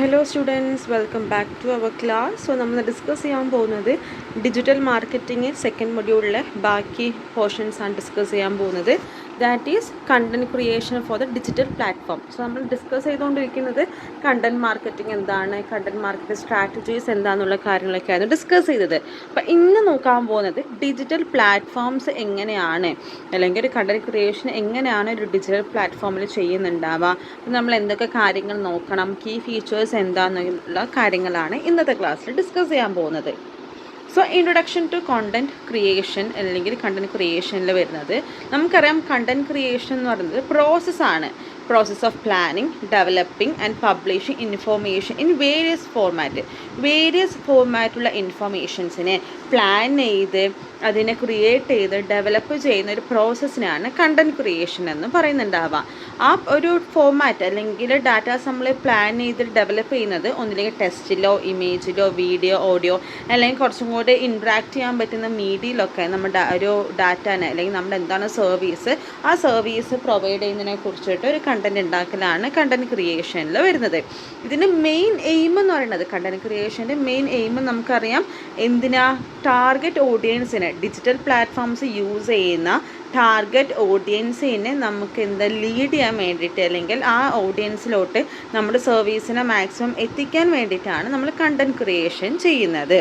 Hello students, welcome back to our class. So നമ്മൾ discuss ചെയ്യാൻ പോകുന്നത് ഡിജിറ്റൽ മാർക്കറ്റിംഗ് സെക്കൻഡ് മൊഡ്യൂളിലെ ബാക്കി പോർഷൻസ് ആണ് ഡിസ്കസ് ചെയ്യാൻ പോകുന്നത്. That is content creation for the digital platform. So നമ്മൾ ഡിസ്കസ് ചെയ്തുകൊണ്ടിരിക്കുന്നത് കണ്ടന്റ് മാർക്കറ്റിംഗ് എന്താണ്, കണ്ടന്റ് മാർക്കറ്റിംഗ് സ്ട്രാറ്റജീസ് എന്താണെന്നുള്ള കാര്യങ്ങളൊക്കെയാണ് ഡിസ്കസ് ചെയ്തത്. അപ്പോൾ ഇന്ന് നോക്കാൻ പോകുന്നത് ഡിജിറ്റൽ പ്ലാറ്റ്ഫോംസ് എങ്ങനെയാണ്, അല്ലെങ്കിൽ ഒരു കണ്ടന്റ് ക്രിയേഷൻ എങ്ങനെയാണ് ഒരു ഡിജിറ്റൽ പ്ലാറ്റ്ഫോമിൽ ചെയ്യുന്നുണ്ടാവുക, നമ്മൾ എന്തൊക്കെ കാര്യങ്ങൾ നോക്കണം, കീ ഫീച്ചേഴ്സ് എന്താണെന്നുള്ള കാര്യങ്ങളാണ് ഇന്നത്തെ ക്ലാസ്സിൽ ഡിസ്കസ് ചെയ്യാൻ പോകുന്നത്. So introduction to content creation അല്ലെങ്കിൽ കണ്ടന്റ് ക്രിയേഷനിൽ വരുന്നത്, നമുക്കറിയാം കണ്ടന്റ് ക്രിയേഷൻ എന്ന് പറയുന്നത് പ്രോസസ്സാണ്. Process of planning, developing and publishing information in various ഫോർമാറ്റുള്ള ഇൻഫോർമേഷൻസിനെ പ്ലാൻ ചെയ്ത് അതിനെ ക്രിയേറ്റ് ചെയ്ത് ഡെവലപ്പ് ചെയ്യുന്ന ഒരു പ്രോസസ്സിനാണ് കണ്ടന്റ് ക്രിയേഷൻ എന്ന് പറയുന്നുണ്ടാവുക. ആ ഒരു ഫോർമാറ്റ് അല്ലെങ്കിൽ ഡാറ്റാസ് നമ്മൾ പ്ലാൻ ചെയ്ത് ഡെവലപ്പ് ചെയ്യുന്നത് ഒന്നില്ലെങ്കിൽ ടെക്സ്റ്റിലോ ഇമേജിലോ വീഡിയോ ഓഡിയോ അല്ലെങ്കിൽ കുറച്ചും കൂടി ഇൻട്രാക്ട് ചെയ്യാൻ പറ്റുന്ന മീഡിയയിലൊക്കെ നമ്മുടെ ഒരു ഡാറ്റാനെ അല്ലെങ്കിൽ നമ്മുടെ എന്താണ് സർവീസ്, ആ സർവീസ് പ്രൊവൈഡ് ചെയ്യുന്നതിനെ കുറിച്ചിട്ട് ഒരു കണ്ടന്റ് ഉണ്ടാക്കലാണ് കണ്ടന്റ് ക്രിയേഷനിൽ വരുന്നത്. ഇതിൻ്റെ മെയിൻ എയിം എന്ന് പറയുന്നത്, കണ്ടന്റ് ക്രിയേഷൻ്റെ മെയിൻ എയിം നമുക്കറിയാം എന്തിനാ, ടാർഗറ്റ് ഓഡിയൻസിനെ, ഡിജിറ്റൽ പ്ലാറ്റ്ഫോംസ് യൂസ് ചെയ്യുന്ന ടാർഗറ്റ് ഓഡിയൻസിനെ നമുക്ക് ലീഡ് ചെയ്യാൻ വേണ്ടിയിട്ട് അല്ലെങ്കിൽ ആ ഓഡിയൻസിലോട്ട് നമ്മുടെ സർവീസിനെ മാക്സിമം എത്തിക്കാൻ വേണ്ടിയിട്ടാണ് നമ്മൾ കണ്ടന്റ് ക്രിയേഷൻ ചെയ്യുന്നത്.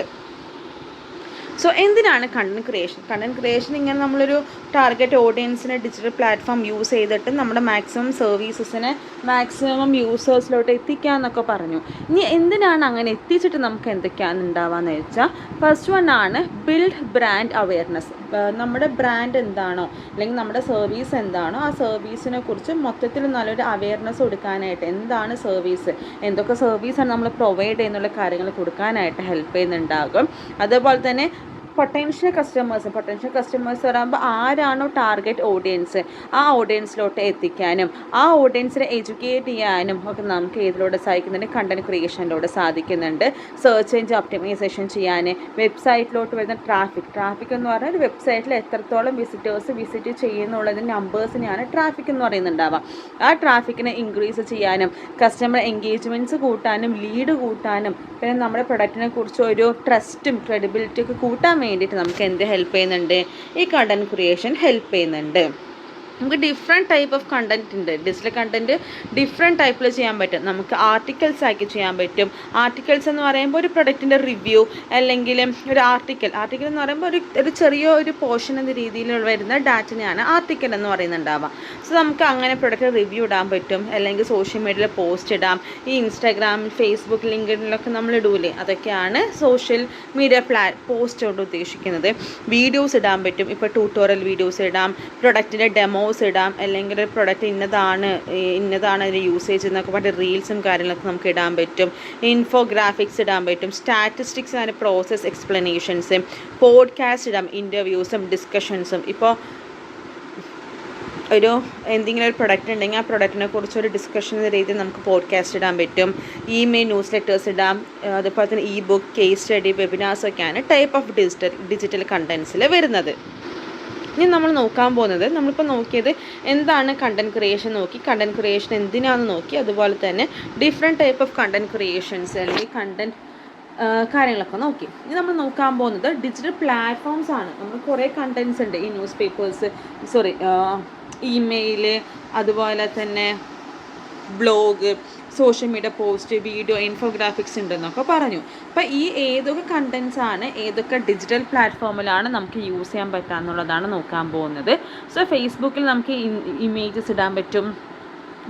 സോ എന്തിനാണ് കണ്ടന്റ് ക്രിയേഷൻ? കണ്ടന്റ് ക്രിയേഷൻ ഇങ്ങനെ നമ്മളൊരു ടാർഗറ്റ് ഓഡിയൻസിനെ ഡിജിറ്റൽ പ്ലാറ്റ്ഫോം യൂസ് ചെയ്തിട്ട് നമ്മുടെ മാക്സിമം സർവീസസിനെ മാക്സിമം യൂസേഴ്സിലോട്ട് എത്തിക്കുക എന്നൊക്കെ പറഞ്ഞു. ഇനി എന്തിനാണ് അങ്ങനെ എത്തിച്ചിട്ട് നമുക്ക് എന്തൊക്കെയാണ് ഉണ്ടാവുകയെന്ന് വെച്ചാൽ, ഫസ്റ്റ് വൺ ആണ് ബിൽഡ് ബ്രാൻഡ് അവെയർനെസ്. നമ്മുടെ ബ്രാൻഡ് എന്താണോ അല്ലെങ്കിൽ നമ്മുടെ സർവീസ് എന്താണോ ആ സർവീസിനെ കുറിച്ച് മൊത്തത്തിൽ നല്ലൊരു അവെയർനെസ് കൊടുക്കാനായിട്ട്, എന്താണ് സർവീസ്, എന്തൊക്കെ സർവീസാണ് നമ്മൾ പ്രൊവൈഡ് ചെയ്യുന്നുള്ള കാര്യങ്ങൾ കൊടുക്കാനായിട്ട് ഹെൽപ്പ് ചെയ്യുന്നുണ്ടാകും. അതേപോലെ തന്നെ പൊട്ടൻഷ്യൽ കസ്റ്റമേഴ്സ് പറയുമ്പോൾ ആരാണോ ടാർഗറ്റ് ഓഡിയൻസ്, ആ ഓഡിയൻസിലോട്ട് എത്തിക്കാനും ആ ഓഡിയൻസിനെ എഡ്യൂക്കേറ്റ് ചെയ്യാനും ഒക്കെ നമുക്ക് ഇതിലൂടെ സാധിക്കുന്നുണ്ട്, കണ്ടന്റ് ക്രിയേഷനിലൂടെ സാധിക്കുന്നുണ്ട്. സെർച്ച് എഞ്ചിൻ ഒപ്റ്റിമൈസേഷൻ ചെയ്യാൻ, വെബ്സൈറ്റിലോട്ട് വരുന്ന ട്രാഫിക് എന്ന് പറഞ്ഞാൽ ഒരു വെബ്സൈറ്റിൽ എത്രത്തോളം വിസിറ്റേഴ്സ് വിസിറ്റ് ചെയ്യുന്നുള്ളതിൻ്റെ നമ്പേഴ്സിനെയാണ് ട്രാഫിക് എന്ന് പറയുന്നുണ്ടാവുക. ആ ട്രാഫിക്കിനെ ഇൻക്രീസ് ചെയ്യാനും കസ്റ്റമർ എൻഗേജ്മെൻറ്റ്സ് കൂട്ടാനും ലീഡ് കൂട്ടാനും പിന്നെ നമ്മുടെ പ്രൊഡക്റ്റിനെ കുറിച്ച് ഒരു ട്രസ്റ്റും ക്രെഡിബിലിറ്റി ഒക്കെ കൂട്ടാൻ വേണ്ടിയിട്ട് നമുക്ക് എന്ത് ഹെൽപ്പ് ചെയ്യുന്നുണ്ട്, ഈ കണ്ടന്റ് ക്രിയേഷൻ ഹെൽപ്പ് ചെയ്യുന്നുണ്ട്. നമുക്ക് ഡിഫറെൻറ്റ് ടൈപ്പ് ഓഫ് കണ്ടൻറ് ഉണ്ട്. ഡിജിറ്റൽ കണ്ടൻറ്റ് ഡിഫറെൻറ്റ് ടൈപ്പിൽ ചെയ്യാൻ പറ്റും. നമുക്ക് ആർട്ടിക്കിൾസ് ആക്കി ചെയ്യാൻ പറ്റും. ആർട്ടിക്കിൾസ് എന്ന് പറയുമ്പോൾ ഒരു പ്രൊഡക്റ്റിൻ്റെ റിവ്യൂ അല്ലെങ്കിൽ ഒരു ആർട്ടിക്കിൾ എന്ന് പറയുമ്പോൾ ഒരു ചെറിയ പോർഷൻ എന്ന രീതിയിൽ വരുന്ന ഡാറ്റിനെയാണ് ആർട്ടിക്കിൾ എന്ന് പറയുന്നുണ്ടാവുക. സോ നമുക്ക് അങ്ങനെ പ്രൊഡക്റ്റ് റിവ്യൂ ഇടാൻ പറ്റും, അല്ലെങ്കിൽ സോഷ്യൽ മീഡിയയിൽ പോസ്റ്റ് ഇടാം. ഈ ഇൻസ്റ്റാഗ്രാമിൽ, ഫേസ്ബുക്ക്, ലിങ്ക്ഡിനിലൊക്കെ നമ്മൾ ഇടൂലേ, അതൊക്കെയാണ് സോഷ്യൽ മീഡിയ പോസ്റ്റ് കൊണ്ട് ഉദ്ദേശിക്കുന്നത്. വീഡിയോസ് ഇടാൻ പറ്റും. ഇപ്പോൾ ട്യൂട്ടോറിയൽ വീഡിയോസ് ഇടാം, പ്രൊഡക്റ്റിൻ്റെ ഡെമോ ഇടാം, അല്ലെങ്കിൽ ഒരു പ്രൊഡക്റ്റ് ഇന്നതാണ് അതിൻ്റെ യൂസേജ് എന്നൊക്കെ പറഞ്ഞിട്ട് റീൽസും കാര്യങ്ങളൊക്കെ നമുക്ക് ഇടാൻ പറ്റും. ഇൻഫോഗ്രാഫിക്സ് ഇടാൻ പറ്റും. Statistics and process explanations, podcast ഇടാം, ഇൻ്റർവ്യൂസും ഡിസ്കഷൻസും. ഇപ്പോൾ എന്തെങ്കിലും ഒരു പ്രൊഡക്റ്റ് ഉണ്ടെങ്കിൽ ആ പ്രൊഡക്റ്റിനെ കുറിച്ച് ഒരു ഡിസ്കഷൻ എന്ന രീതിയിൽ നമുക്ക് പോഡ്കാസ്റ്റ് ഇടാൻ പറ്റും. ഇമെയിൽ ന്യൂസ് ലെറ്റേഴ്സ് ഇടാം. അതുപോലെ തന്നെ ഇ ബുക്ക്, കേസ് സ്റ്റഡി, വെബിനാർസൊക്കെയാണ് ടൈപ്പ് ഓഫ് ഡിജിറ്റൽ കണ്ടൻസിൽ വരുന്നത്. ഇനി നമ്മൾ നോക്കാൻ പോകുന്നത്, നമ്മളിപ്പോൾ നോക്കിയത് എന്താണ് കണ്ടന്റ് ക്രിയേഷൻ നോക്കി, കണ്ടന്റ് ക്രിയേഷൻ എന്തിനാണെന്ന് നോക്കി, അതുപോലെ തന്നെ different type of content creations അല്ലെങ്കിൽ കണ്ടന്റ് കാര്യങ്ങളൊക്കെ നോക്കി. ഇനി നമ്മൾ നോക്കാൻ പോകുന്നത് ഡിജിറ്റൽ പ്ലാറ്റ്ഫോംസ് ആണ്. നമ്മൾ കുറേ കണ്ടൻറ്റ്സ് ഉണ്ട്. ഈ ന്യൂസ് പേപ്പേഴ്സ്, ഇമെയില്, അതുപോലെ തന്നെ blog, social media post, video, infographics ഉണ്ടെന്നൊക്കെ പറഞ്ഞു. അപ്പോൾ ഈ ഏതൊക്കെ കണ്ടൻറ്റ്സ് ആണ് ഏതൊക്കെ ഡിജിറ്റൽ പ്ലാറ്റ്ഫോമിലാണ് നമുക്ക് യൂസ് ചെയ്യാൻ പറ്റുക എന്നുള്ളതാണ് നോക്കാൻ പോകുന്നത്. സോ ഫേസ്ബുക്കിൽ നമുക്ക് ഇമേജസ് ഇടാൻ പറ്റും,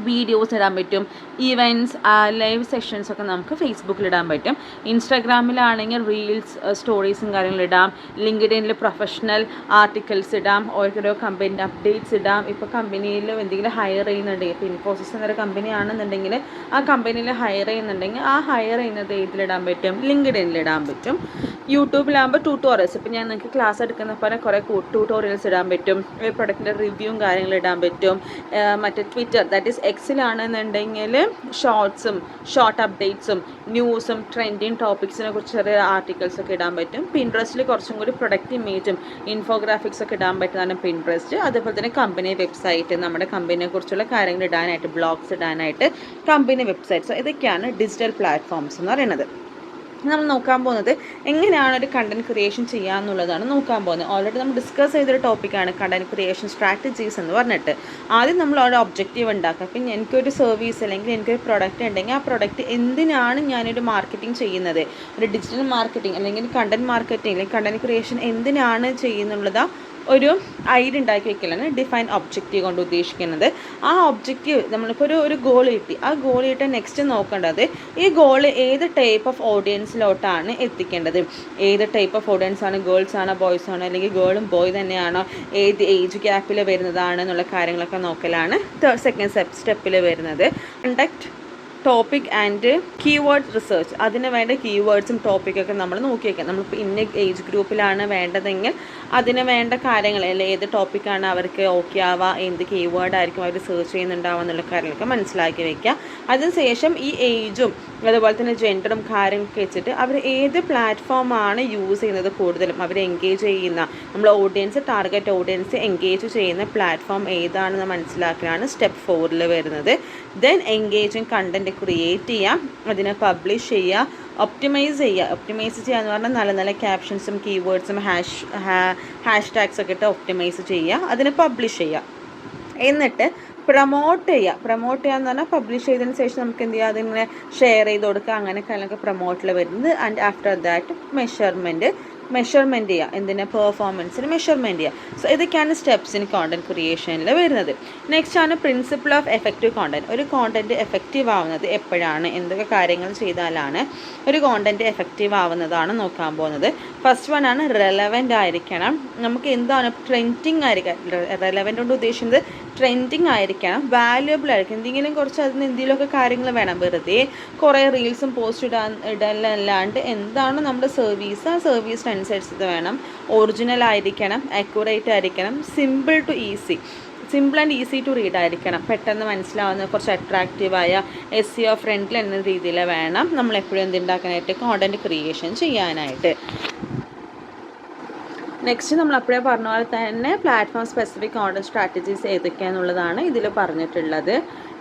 വീഡിയോസ് ഇടാൻ പറ്റും, ഈവൻറ്റ്സ്, ലൈവ് സെഷൻസ് ഒക്കെ നമുക്ക് ഫേസ്ബുക്കിൽ ഇടാൻ പറ്റും. ഇൻസ്റ്റാഗ്രാമിലാണെങ്കിൽ റീൽസ്, സ്റ്റോറീസും കാര്യങ്ങളും ഇടാം. ലിങ്ക്ഡിനിൽ പ്രൊഫഷണൽ ആർട്ടിക്കിൾസ് ഇടാം, ഓരോ കമ്പനീൻ്റെ അപ്ഡേറ്റ്സ് ഇടാം. ഇപ്പോൾ കമ്പനിയിൽ എന്തെങ്കിലും ഹയർ ചെയ്യുന്നുണ്ടെങ്കിൽ, ഇപ്പോൾ ഇൻഫോസിസ് എന്നൊരു കമ്പനി ആണെന്നുണ്ടെങ്കിൽ ആ കമ്പനിയിൽ ഹയർ ചെയ്യുന്നുണ്ടെങ്കിൽ ആ ഹയർ ചെയ്യുന്നത് ഇതിലിടാൻ പറ്റും, ലിങ്ക്ഡിനിൽ ഇടാൻ പറ്റും. യൂട്യൂബിലാകുമ്പോൾ ട്യൂട്ടോറിയൽസ്, ഇപ്പോൾ ഞാൻ നിങ്ങൾക്ക് ക്ലാസ് എടുക്കുന്ന പോലെ കുറേ ട്യൂട്ടോറിയൽസ് ഇടാൻ പറ്റും, പ്രൊഡക്റ്റിൻ്റെ റിവ്യൂവും കാര്യങ്ങളും ഇടാൻ പറ്റും. മറ്റേ ട്വിറ്റർ, ദാറ്റ് ഈസ് എക്സിലാണെന്നുണ്ടെങ്കിൽ ഷോർട്സും ഷോർട്ട് അപ്ഡേറ്റ്സും ന്യൂസും ട്രെൻഡിങ് ടോപ്പിക്സിനെ കുറിച്ച് ചെറിയ ആർട്ടിക്കിൾസൊക്കെ ഇടാൻ പറ്റും. പിൻട്രസ്റ്റിൽ കുറച്ചും കൂടി പ്രൊഡക്റ്റ് ഇമേജും ഇൻഫോഗ്രാഫിക്സ് ഒക്കെ ഇടാൻ പറ്റുന്നതാണ് പിൻട്രസ്റ്റ്. അതുപോലെ തന്നെ കമ്പനി വെബ്സൈറ്റ്, നമ്മുടെ കമ്പനിയെ കുറിച്ചുള്ള കാര്യങ്ങൾ ഇടാനായിട്ട്, ബ്ലോഗ്സ് ഇടാനായിട്ട് കമ്പനി വെബ്സൈറ്റ്സ്, ഇതൊക്കെയാണ് ഡിജിറ്റൽ പ്ലാറ്റ്ഫോംസ് എന്ന് പറയുന്നത്. നമ്മൾ നോക്കാൻ പോകുന്നത് എങ്ങനെയാണ് ഒരു കണ്ടന്റ് ക്രിയേഷൻ ചെയ്യാന്നുള്ളതാണ് നോക്കാൻ പോകുന്നത്. ഓൾറെഡി നമ്മൾ ഡിസ്കസ് ചെയ്തൊരു ടോപ്പിക്കാണ് കണ്ടന്റ് ക്രിയേഷൻ സ്ട്രാറ്റജീസ് എന്ന് പറഞ്ഞിട്ട്. ആദ്യം നമ്മൾ ഒരു ഒബ്ജക്റ്റീവ് ഉണ്ടാക്കുക. അപ്പം എനിക്കൊരു സർവീസ് അല്ലെങ്കിൽ എനിക്കൊരു പ്രൊഡക്റ്റ് ഉണ്ടെങ്കിൽ ആ പ്രൊഡക്റ്റ് എന്തിനാണ് ഞാനൊരു മാർക്കറ്റിംഗ് ചെയ്യുന്നത്, ഒരു ഡിജിറ്റൽ മാർക്കറ്റിംഗ് അല്ലെങ്കിൽ കണ്ടന്റ് മാർക്കറ്റിംഗ് അല്ലെങ്കിൽ കണ്ടന്റ് ക്രിയേഷൻ എന്തിനാണ് ചെയ്യുന്നുള്ളതാ ഒരു ഐഡിയ ഉണ്ടാക്കി വെക്കലാണ് ഡിഫൈൻ ഒബ്ജക്റ്റീവ് കൊണ്ട് ഉദ്ദേശിക്കുന്നത്. ആ ഒബ്ജക്റ്റീവ് നമ്മളിപ്പോൾ ഒരു ഗോൾ കിട്ടി, ആ ഗോൾ കിട്ടാൻ നെക്സ്റ്റ് നോക്കേണ്ടത് ഈ ഗോൾ ഏത് ടൈപ്പ് ഓഫ് ഓഡിയൻസിലോട്ടാണ് എത്തിക്കേണ്ടത്, ഏത് ടൈപ്പ് ഓഫ് ഓഡിയൻസ് ആണ്, ഗേൾസ് ആണോ ബോയ്സ് ആണോ, അല്ലെങ്കിൽ ഗേളും ബോയ് തന്നെയാണോ, ഏത് ഏജ് ഗ്യാപ്പിൽ വരുന്നതാണ് എന്നുള്ള കാര്യങ്ങളൊക്കെ നോക്കലാണ് സെക്കൻഡ് സ്റ്റെപ്പിൽ വരുന്നത്. Conduct topic and keyword research, അതിന് വേണ്ട കീവേഡ്സും ടോപ്പിക്കൊക്കെ നമ്മൾ നോക്കി വയ്ക്കാം. നമ്മളിപ്പോൾ ഇന്ന ഏജ് ഗ്രൂപ്പിലാണ് വേണ്ടതെങ്കിൽ അതിന് വേണ്ട കാര്യങ്ങൾ, അല്ലെങ്കിൽ ഏത് ടോപ്പിക്കാണ് അവർക്ക് ഓക്കെ ആവുക, എന്ത് കീവേഡ് ആയിരിക്കും അവർ സെർച്ച് ചെയ്യുന്നുണ്ടാവുക എന്നുള്ള കാര്യങ്ങളൊക്കെ മനസ്സിലാക്കി വയ്ക്കുക. അതിനുശേഷം ഈ ഏജും അതുപോലെ തന്നെ ജെൻഡറും കാര്യങ്ങളൊക്കെ വെച്ചിട്ട് അവർ ഏത് പ്ലാറ്റ്ഫോമാണ് യൂസ് ചെയ്യുന്നത് കൂടുതലും, അവർ എൻഗേജ് ചെയ്യുന്ന നമ്മൾ ഓഡിയൻസ്, ടാർഗറ്റ് ഓഡിയൻസ് എൻഗേജ് ചെയ്യുന്ന പ്ലാറ്റ്ഫോം ഏതാണെന്ന് മനസ്സിലാക്കലാണ് സ്റ്റെപ്പ് 4 വരുന്നത്. ദെൻ എൻഗേജിങ് കണ്ടൻറ്റ് ക്രിയേറ്റ് ചെയ്യുക, അതിനെ പബ്ലിഷ് ചെയ്യുക, ഒപ്റ്റിമൈസ് ചെയ്യുക എന്ന് പറഞ്ഞാൽ നല്ല നല്ല ക്യാപ്ഷൻസും കീവേഡ്സും ഹാഷ് ടാഗ്സൊക്കെ ഇട്ട് ഒപ്റ്റിമൈസ് ചെയ്യുക, അതിനെ പബ്ലിഷ് ചെയ്യുക. എന്നിട്ട് പ്രൊമോട്ട് ചെയ്യുക എന്ന് പറഞ്ഞാൽ പബ്ലിഷ് ചെയ്തതിന് ശേഷം നമുക്ക് എന്ത് ചെയ്യുക, അതിങ്ങനെ ഷെയർ ചെയ്ത് കൊടുക്കുക, അങ്ങനെ കാര്യങ്ങളൊക്കെ പ്രൊമോട്ടിൽ വരുന്നത്. ആൻഡ് ആഫ്റ്റർ ദാറ്റ് മെഷർമെൻറ്റ് ചെയ്യുക, എന്തിനാ പെർഫോമൻസിന് മെഷർമെൻറ്റ് ചെയ്യുക. സോ ഇതൊക്കെയാണ് സ്റ്റെപ്സ് ഇൻ കോണ്ടന്റ് ക്രിയേഷനിൽ വരുന്നത്. നെക്സ്റ്റ് ആണ് പ്രിൻസിപ്പിൾ ഓഫ് എഫക്റ്റീവ് കോണ്ടന്റ്. ഒരു കോണ്ടന്റ് എഫക്റ്റീവ് ആവുന്നത് എപ്പോഴാണ്, എന്തൊക്കെ കാര്യങ്ങൾ ചെയ്താലാണ് ഒരു കോണ്ടന്റ് എഫക്റ്റീവ് ആവുന്നതാണ് നോക്കാൻ പോകുന്നത്. ഫസ്റ്റ് വൺ ആണ് റെലവൻ്റ് ആയിരിക്കണം. നമുക്ക് എന്താണ് ട്രെൻഡിങ് ആയിരിക്കണം, റെലവൻ്റ് കൊണ്ട് ഉദ്ദേശിക്കുന്നത് ട്രെൻഡിങ് ആയിരിക്കണം, വാല്യുബിൾ ആയിരിക്കും, എന്തെങ്കിലും കുറച്ച് അതിന് എന്തെങ്കിലുമൊക്കെ കാര്യങ്ങൾ വേണം. വെറുതെ കുറേ റീൽസും പോസ്റ്റ് ഇടാനല്ലാണ്ട് എന്താണ് നമ്മുടെ സർവീസ്, ആ സർവീസിനനുസരിച്ചത് വേണം, ഒറിജിനൽ ആയിരിക്കണം, അക്യുറേറ്റ് ആയിരിക്കണം, simple and easy to read ആയിരിക്കണം, പെട്ടെന്ന് മനസ്സിലാവുന്ന കുറച്ച് അട്രാക്റ്റീവായ SEO ഫ്രണ്ട്ലി എന്ന രീതിയിൽ വേണം നമ്മളെപ്പോഴും എന്തുണ്ടാക്കാനായിട്ട് കോണ്ടന്റ് ക്രിയേഷൻ ചെയ്യാനായിട്ട്. നെക്സ്റ്റ് നമ്മൾ അപ്പോഴേ പറഞ്ഞ പോലെ തന്നെ പ്ലാറ്റ്ഫോം സ്പെസിഫിക് കോണ്ടന്റ് സ്ട്രാറ്റജീസ് ഏതൊക്കെയാണെന്നുള്ളതാണ് ഇതിൽ പറഞ്ഞിട്ടുള്ളത്.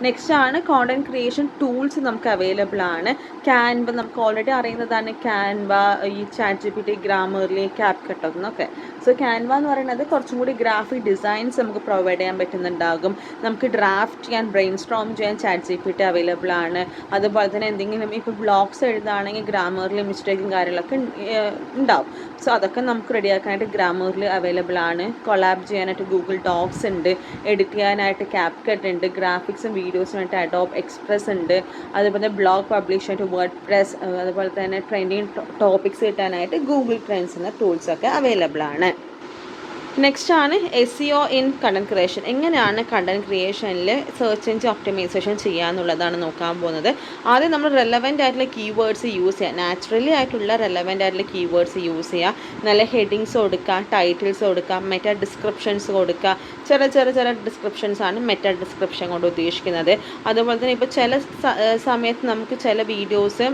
നെക്സ്റ്റ് ആണ് കോണ്ടന്റ് ക്രിയേഷൻ ടൂൾസ് നമുക്ക് അവൈലബിൾ ആണ്. ക്യാൻവ നമുക്ക് ഓൾറെഡി അറിയുന്നതാണ്, ക്യാൻവ, ഈ ChatGPT, ഗ്രാമർലി, CapCut എന്നൊക്കെ. സോ ക്യാൻവ എന്ന് പറയുന്നത് കുറച്ചും കൂടി ഗ്രാഫിക് ഡിസൈൻസ് നമുക്ക് പ്രൊവൈഡ് ചെയ്യാൻ പറ്റുന്നുണ്ടാകും. നമുക്ക് ഡ്രാഫ്റ്റ് ചെയ്യാൻ, ബ്രെയിൻ സ്ട്രോം ചെയ്യാൻ ChatGPT അവൈലബിൾ ആണ്. അതുപോലെ തന്നെ എന്തെങ്കിലും ഇപ്പോൾ ബ്ലോഗ്സ് എഴുതുകയാണെങ്കിൽ ഗ്രാമർലി മിസ്റ്റേക്കും കാര്യങ്ങളൊക്കെ ഉണ്ടാവും. സോ അതൊക്കെ നമുക്ക് റെഡിയാക്കാനായിട്ട് ഗ്രാമർലി അവൈലബിൾ ആണ്. കൊളാബ് ചെയ്യാനായിട്ട് ഗൂഗിൾ ഡോക്സ് ഉണ്ട്, എഡിറ്റ് ചെയ്യാനായിട്ട് CapCut ഉണ്ട്, ഗ്രാഫിക്സും വീഡിയോസിനായിട്ട് അഡോബ് എക്സ്പ്രസ് ഉണ്ട്, അതുപോലെ ബ്ലോഗ് പബ്ലിഷ് ആയിട്ട് വേർഡ്പ്രസ്, അതുപോലെ തന്നെ ട്രെൻഡിങ് ടോപ്പിക്സ് കിട്ടാനായിട്ട് ഗൂഗിൾ ട്രെൻഡ്സ് എന്ന ടൂൾസൊക്കെ അവൈലബിൾ ആണ്. നെക്സ്റ്റ് ആണ് SEO ഇൻ കണ്ടന്റ് ക്രിയേഷൻ. എങ്ങനെയാണ് കണ്ടന്റ് ക്രിയേഷനിൽ സെർച്ച് എഞ്ചിൻ ഒപ്റ്റിമൈസേഷൻ ചെയ്യാന്നുള്ളതാണ് നോക്കാൻ പോകുന്നത്. ആദ്യം നമ്മൾ റെലവൻ്റ് ആയിട്ടുള്ള കീവേഡ്സ് യൂസ് ചെയ്യുക, നാച്ചുറലി ആയിട്ടുള്ള റെലവൻ്റ് ആയിട്ടുള്ള കീവേഡ്സ് യൂസ് ചെയ്യുക, നല്ല ഹെഡിങ്സ് കൊടുക്കുക, ടൈറ്റിൽസ് കൊടുക്കുക, മെറ്റാ ഡിസ്ക്രിപ്ഷൻസ് കൊടുക്കുക. ചെറിയ ഡിസ്ക്രിപ്ഷൻസ് ആണ് മെറ്റാ ഡിസ്ക്രിപ്ഷൻ കൊണ്ട് ഉദ്ദേശിക്കുന്നത്. അതുപോലെ തന്നെ ഇപ്പോൾ ചില സമയത്ത് നമുക്ക് ചില വീഡിയോസ്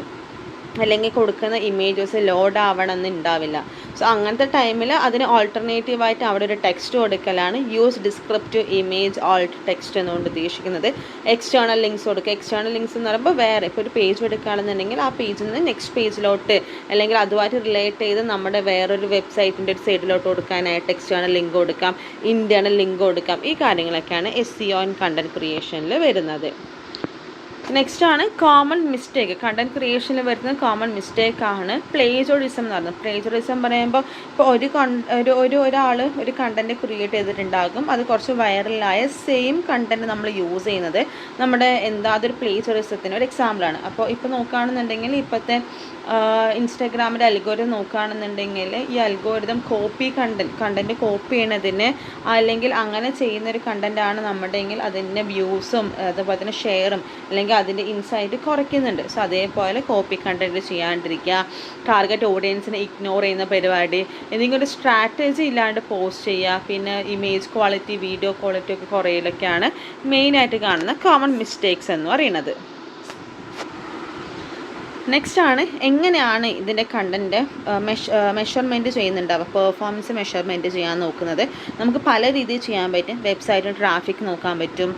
അല്ലെങ്കിൽ കൊടുക്കുന്ന ഇമേജസ് ലോഡ് ആവണമെന്ന് ഉണ്ടാവില്ല. സോ അങ്ങനത്തെ ടൈമിൽ അതിന് ഓൾട്ടർനേറ്റീവായിട്ട് അവിടെ ഒരു ടെക്സ്റ്റ് കൊടുക്കലാണ് use descriptive image Alt text എന്നുകൊണ്ട് ഉദ്ദേശിക്കുന്നത്. എക്സ്റ്റേണൽ ലിങ്ക്സ് കൊടുക്കുക. എക്സ്റ്റേണൽ ലിങ്ക്സ് എന്ന് പറയുമ്പോൾ വേറെ ഇപ്പോൾ ഒരു പേജ് എടുക്കുകയാണെന്നുണ്ടെങ്കിൽ ആ പേജിൽ നിന്ന് നെക്സ്റ്റ് പേജിലോട്ട് അല്ലെങ്കിൽ അതുമായിട്ട് റിലേറ്റ് ചെയ്ത് നമ്മുടെ വേറൊരു വെബ്സൈറ്റിൻ്റെ ഒരു സൈഡിലോട്ട് കൊടുക്കാനായിട്ട് എക്സ്റ്റേണൽ ലിങ്ക് കൊടുക്കാം, ഇൻറ്റേർണൽ ലിങ്ക് കൊടുക്കാം. ഈ കാര്യങ്ങളൊക്കെയാണ് SEO ഇൻ കണ്ടന്റ് ക്രിയേഷനിൽ വരുന്നത്. നെക്സ്റ്റ് ആണ് കോമൺ മിസ്റ്റേക്ക്. കണ്ടന്റ് ക്രിയേഷനിൽ വരുന്ന കോമൺ മിസ്റ്റേക്കാണ് പ്ലേജറിസം എന്ന് പറയുന്നത്. പ്ലേജറിസം പറയുമ്പോൾ ഇപ്പോൾ ഒരാൾ ഒരു കണ്ടന്റ് ക്രിയേറ്റ് ചെയ്തിട്ടുണ്ടാകും, അത് കുറച്ച് വൈറലായ സെയിം കണ്ടന്റ് നമ്മൾ യൂസ് ചെയ്യുന്നത് നമ്മുടെ അതൊരു പ്ലേജറിസത്തിന് ഒരു എക്സാമ്പിളാണ്. അപ്പോൾ ഇപ്പോൾ നോക്കുകയാണെന്നുണ്ടെങ്കിൽ ഇപ്പോഴത്തെ ഇൻസ്റ്റാഗ്രാമിൻ്റെ അൽഗോരിതം നോക്കുകയാണെന്നുണ്ടെങ്കിൽ ഈ അൽഗോരിതം കണ്ടന്റ് കോപ്പി ചെയ്യണതിന് അല്ലെങ്കിൽ അങ്ങനെ ചെയ്യുന്നൊരു കണ്ടൻറ്റാണ് നമ്മുടെയെങ്കിൽ അതിൻ്റെ വ്യൂസും അതുപോലെ തന്നെ ഷെയറും അല്ലെങ്കിൽ അല്ലെങ്കിൽ അതിൻ്റെ ഇൻസൈറ്റ് കുറയ്ക്കുന്നുണ്ട്. സോ അതേപോലെ കോപ്പി കണ്ടൻറ്റ് ചെയ്യാണ്ടിരിക്കുക, ടാർഗറ്റ് ഓഡിയൻസിനെ ഇഗ്നോർ ചെയ്യുന്ന പരിപാടി, എന്തെങ്കിലും ഒരു സ്ട്രാറ്റജി ഇല്ലാണ്ട് പോസ്റ്റ് ചെയ്യുക, പിന്നെ ഇമേജ് ക്വാളിറ്റി, വീഡിയോ ക്വാളിറ്റി ഒക്കെ കുറയിലൊക്കെയാണ് മെയിനായിട്ട് കാണുന്ന കോമൺ മിസ്റ്റേക്സ് എന്ന് പറയുന്നത്. നെക്സ്റ്റ് ആണ് എങ്ങനെയാണ് ഇതിൻ്റെ കണ്ടൻറ്റ് മെഷർമെൻറ്റ് ചെയ്യുന്നുണ്ടാവുക, പെർഫോമൻസ് മെഷർമെൻറ്റ് ചെയ്യാൻ നോക്കുന്നത്. നമുക്ക് പല രീതിയിൽ ചെയ്യാൻ പറ്റും. വെബ്സൈറ്റിൽ ട്രാഫിക് നോക്കാൻ പറ്റും,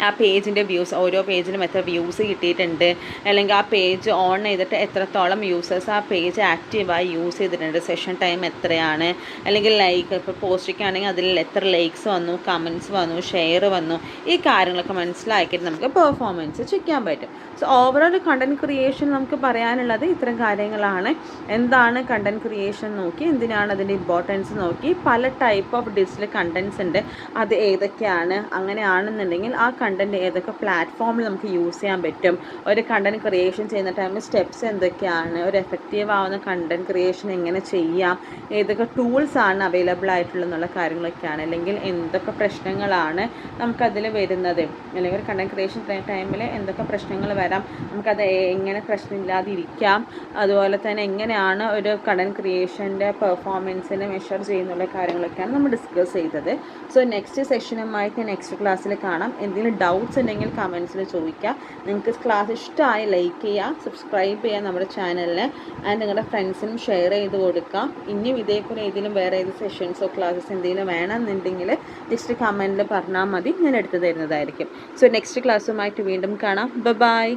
ആ പേജിൻ്റെ വ്യൂസ്, ഓരോ പേജിലും എത്ര വ്യൂസ് കിട്ടിയിട്ടുണ്ട്, അല്ലെങ്കിൽ ആ പേജ് ഓൺ ചെയ്തിട്ട് എത്രത്തോളം യൂസേഴ്സ് ആ പേജ് ആക്റ്റീവായി യൂസ് ചെയ്തിട്ടുണ്ട്, സെഷൻ ടൈം എത്രയാണ്, അല്ലെങ്കിൽ ലൈക്ക് ഇപ്പോൾ പോസ്റ്റിക്കാണെങ്കിൽ അതിൽ എത്ര ലൈക്സ് വന്നു, കമൻറ്റ്സ് വന്നു, ഷെയർ വന്നു, ഈ കാര്യങ്ങളൊക്കെ മനസ്സിലാക്കിയിട്ട് നമുക്ക് പെർഫോമൻസ് ചെക്ക് ചെയ്യാൻ പറ്റും. സോ ഓവറോൾ കണ്ടൻറ് ക്രിയേഷൻ നമുക്ക് പറയാനുള്ളത് ഇത്തരം കാര്യങ്ങളാണ്. എന്താണ് കണ്ടൻറ് ക്രിയേഷൻ നോക്കി, എന്തിനാണ് അതിൻ്റെ ഇമ്പോർട്ടൻസ് നോക്കി, പല ടൈപ്പ് ഓഫ് ഡിജിറ്റൽ കണ്ടൻറ്റ്സ് ഉണ്ട്, അത് ഏതൊക്കെയാണ്, അങ്ങനെയാണെന്നുണ്ടെങ്കിൽ ആ കണ്ടൻറ്റ് ഏതൊക്കെ പ്ലാറ്റ്ഫോമിൽ നമുക്ക് യൂസ് ചെയ്യാൻ പറ്റും, ഒരു കണ്ടൻറ് ക്രിയേഷൻ ചെയ്യുന്ന ടൈമിൽ സ്റ്റെപ്സ് എന്തൊക്കെയാണ്, ഒരു എഫക്റ്റീവ് ആവുന്ന കണ്ടൻറ് ക്രിയേഷൻ എങ്ങനെ ചെയ്യാം, ഏതൊക്കെ ടൂൾസ് ആണ് അവൈലബിൾ ആയിട്ടുള്ളതെന്നുള്ള കാര്യങ്ങളൊക്കെയാണ്, അല്ലെങ്കിൽ എന്തൊക്കെ പ്രശ്നങ്ങളാണ് നമുക്കതിൽ വരുന്നത്, അല്ലെങ്കിൽ ഒരു കണ്ടൻറ് ക്രിയേഷൻ ടൈമിൽ എന്തൊക്കെ പ്രശ്നങ്ങൾ വരാം, നമുക്കത് എങ്ങനെ പ്രശ്നമില്ലാതെ ഇരിക്കാം, അതുപോലെ തന്നെ എങ്ങനെയാണ് ഒരു കണ്ടൻറ് ക്രിയേഷൻ്റെ പെർഫോമൻസിനെ മെഷർ ചെയ്യുന്നുള്ള കാര്യങ്ങളൊക്കെയാണ് നമ്മൾ ഡിസ്കസ് ചെയ്തത്. സോ നെക്സ്റ്റ് സെഷനുമായിട്ട് നെക്സ്റ്റ് ക്ലാസ്സിൽ കാണാം. എന്തെങ്കിലും ഡൗട്ട്സ് ഉണ്ടെങ്കിൽ കമൻസിൽ ചോദിക്കുക. നിങ്ങൾക്ക് ക്ലാസ് ഇഷ്ടമായി ലൈക്ക് ചെയ്യുക, സബ്സ്ക്രൈബ് ചെയ്യുക നമ്മുടെ ചാനലിന്, ആൻഡ് നിങ്ങളുടെ ഫ്രണ്ട്സിനും ഷെയർ ചെയ്ത് കൊടുക്കുക. ഇനിയും ഇതേപോലെ ഏതെങ്കിലും വേറെ ഏത് സെഷൻസോ ക്ലാസ്സസ് എന്തെങ്കിലും വേണമെന്നുണ്ടെങ്കിൽ ജസ്റ്റ് കമൻറ്റിൽ പറഞ്ഞാൽ മതി, ഞാൻ എടുത്തു തരുന്നതായിരിക്കും. സോ നെക്സ്റ്റ് ക്ലാസ്സുമായിട്ട് വീണ്ടും കാണാം. ബൈ.